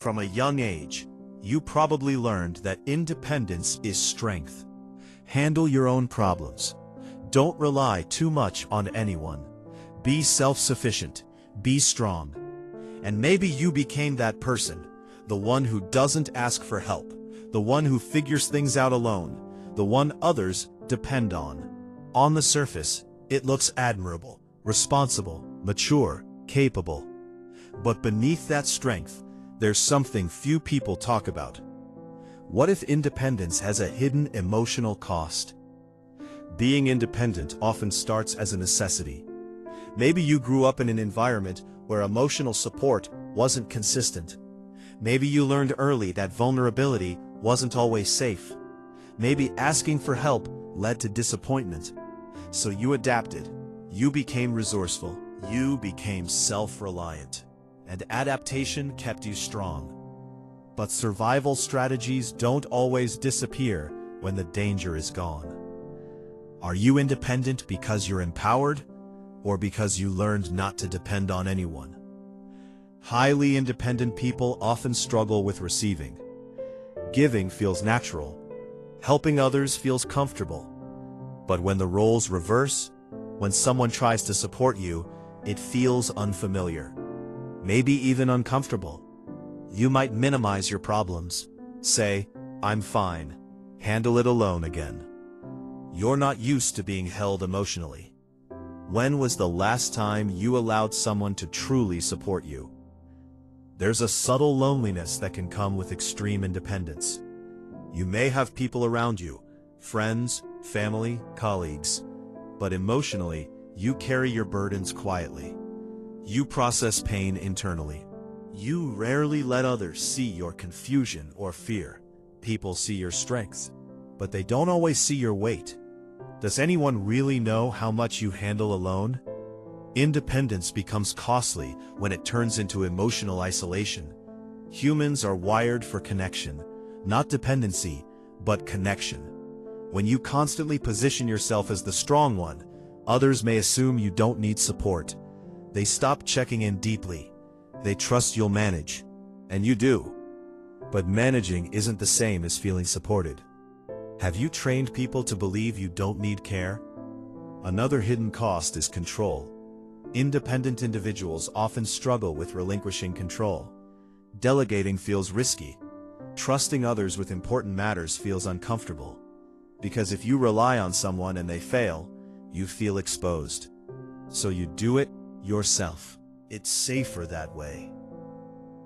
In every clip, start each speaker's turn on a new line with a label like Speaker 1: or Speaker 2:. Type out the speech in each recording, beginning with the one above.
Speaker 1: From a young age, you probably learned that independence is strength. Handle your own problems. Don't rely too much on anyone. Be self-sufficient. Be strong. And maybe you became that person, the one who doesn't ask for help, the one who figures things out alone, the one others depend on. On the surface, it looks admirable, responsible, mature, capable. But beneath that strength, there's something few people talk about. What if independence has a hidden emotional cost? Being independent often starts as a necessity. Maybe you grew up in an environment where emotional support wasn't consistent. Maybe you learned early that vulnerability wasn't always safe. Maybe asking for help led to disappointment. So you adapted. You became resourceful. You became self-reliant. And adaptation kept you strong. But survival strategies don't always disappear when the danger is gone. Are you independent because you're empowered, or because you learned not to depend on anyone? Highly independent people often struggle with receiving. Giving feels natural. Helping others feels comfortable. But when the roles reverse, when someone tries to support you, it feels unfamiliar. Maybe even uncomfortable. You might minimize your problems. Say, "I'm fine. Handle it alone again." You're not used to being held emotionally. When was the last time you allowed someone to truly support you? There's a subtle loneliness that can come with extreme independence. You may have people around you, friends, family, colleagues, but emotionally, you carry your burdens quietly. You process pain internally. You rarely let others see your confusion or fear. People see your strengths, but they don't always see your weight. Does anyone really know how much you handle alone? Independence becomes costly when it turns into emotional isolation. Humans are wired for connection, not dependency, but connection. When you constantly position yourself as the strong one, others may assume you don't need support. They stop checking in deeply. They trust you'll manage. And you do. But managing isn't the same as feeling supported. Have you trained people to believe you don't need care? Another hidden cost is control. Independent individuals often struggle with relinquishing control. Delegating feels risky. Trusting others with important matters feels uncomfortable. Because if you rely on someone and they fail, you feel exposed. So you do it yourself. It's safer that way.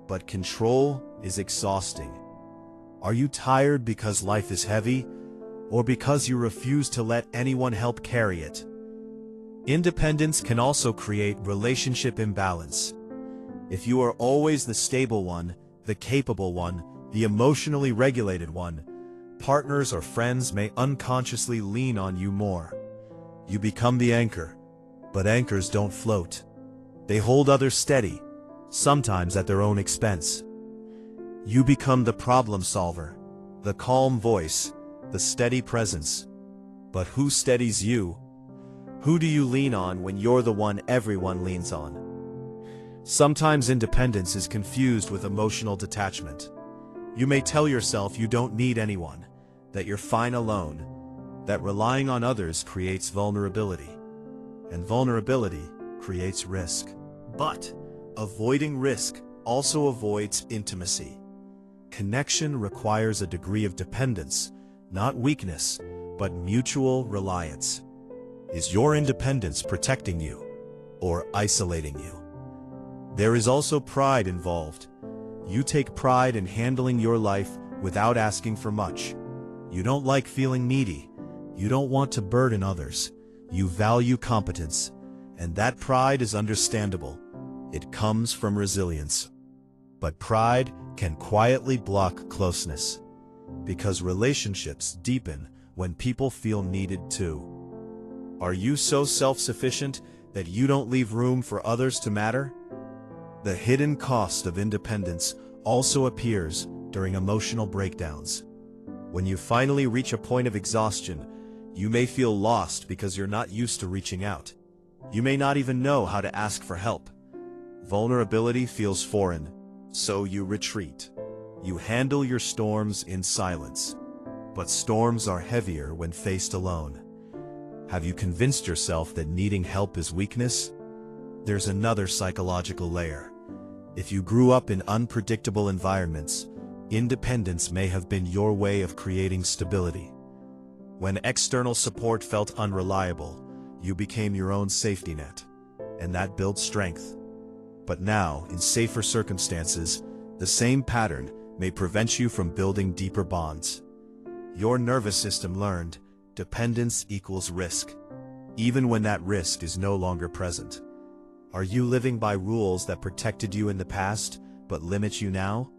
Speaker 1: But control is exhausting. Are you tired because life is heavy, or because you refuse to let anyone help carry it? Independence can also create relationship imbalance. If you are always the stable one, the capable one, the emotionally regulated one, partners or friends may unconsciously lean on you more. You become the anchor, but anchors don't float. They hold others steady, sometimes at their own expense. You become the problem solver, the calm voice, the steady presence. But who steadies you? Who do you lean on when you're the one everyone leans on? Sometimes independence is confused with emotional detachment. You may tell yourself you don't need anyone, that you're fine alone, that relying on others creates vulnerability, and vulnerability creates risk. But avoiding risk also avoids intimacy. Connection requires a degree of dependence, not weakness, but mutual reliance. Is your independence protecting you, or isolating you? There is also pride involved. You take pride in handling your life without asking for much. You don't like feeling needy. You don't want to burden others. You value competence, and that pride is understandable. It comes from resilience. But pride can quietly block closeness, because relationships deepen when people feel needed too. Are you so self-sufficient that you don't leave room for others to matter? The hidden cost of independence also appears during emotional breakdowns. When you finally reach a point of exhaustion, you may feel lost because you're not used to reaching out. You may not even know how to ask for help. Vulnerability feels foreign. So you retreat. You handle your storms in silence. But storms are heavier when faced alone. Have you convinced yourself that needing help is weakness? There's another psychological layer. If you grew up in unpredictable environments, independence may have been your way of creating stability. When external support felt unreliable, you became your own safety net, and that built strength. But now, in safer circumstances, the same pattern may prevent you from building deeper bonds. Your nervous system learned dependence equals risk, even when that risk is no longer present. Are you living by rules that protected you in the past, but limit you now?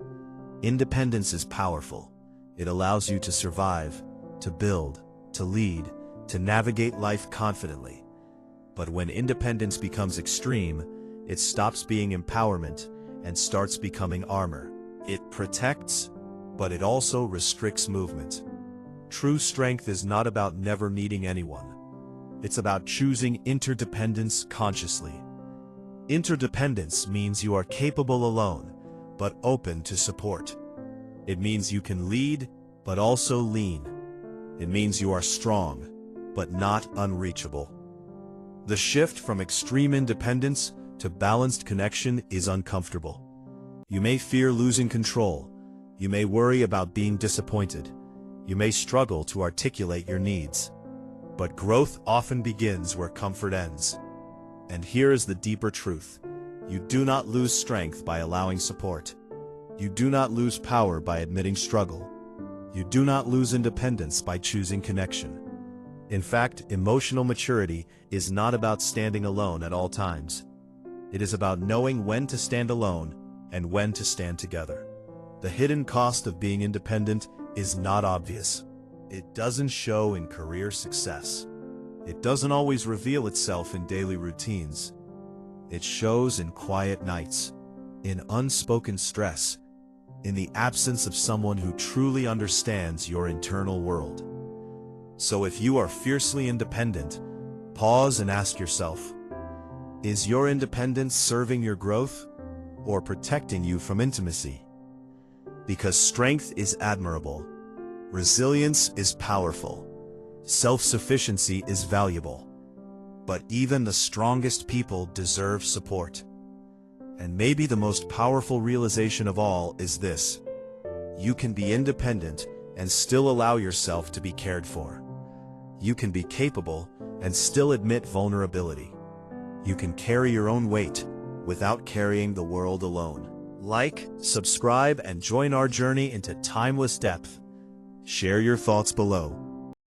Speaker 1: Independence is powerful. It allows you to survive, to build, to lead, to navigate life confidently. But when independence becomes extreme, it stops being empowerment and starts becoming armor. It protects, but it also restricts movement. True strength is not about never needing anyone. It's about choosing interdependence consciously. Interdependence means you are capable alone, but open to support. It means you can lead, but also lean. It means you are strong, but not unreachable. The shift from extreme independence to balanced connection is uncomfortable. You may fear losing control. You may worry about being disappointed. You may struggle to articulate your needs. But growth often begins where comfort ends. And here is the deeper truth. You do not lose strength by allowing support. You do not lose power by admitting struggle. You do not lose independence by choosing connection. In fact, emotional maturity is not about standing alone at all times. It is about knowing when to stand alone and when to stand together. The hidden cost of being independent is not obvious. It doesn't show in career success. It doesn't always reveal itself in daily routines. It shows in quiet nights, in unspoken stress, in the absence of someone who truly understands your internal world. So if you are fiercely independent, pause and ask yourself, is your independence serving your growth or protecting you from intimacy? Because strength is admirable, resilience is powerful, self-sufficiency is valuable. But even the strongest people deserve support. And maybe the most powerful realization of all is this: you can be independent and still allow yourself to be cared for. You can be capable and still admit vulnerability. You can carry your own weight without carrying the world alone. Like, subscribe, and join our journey into timeless depth. Share your thoughts below.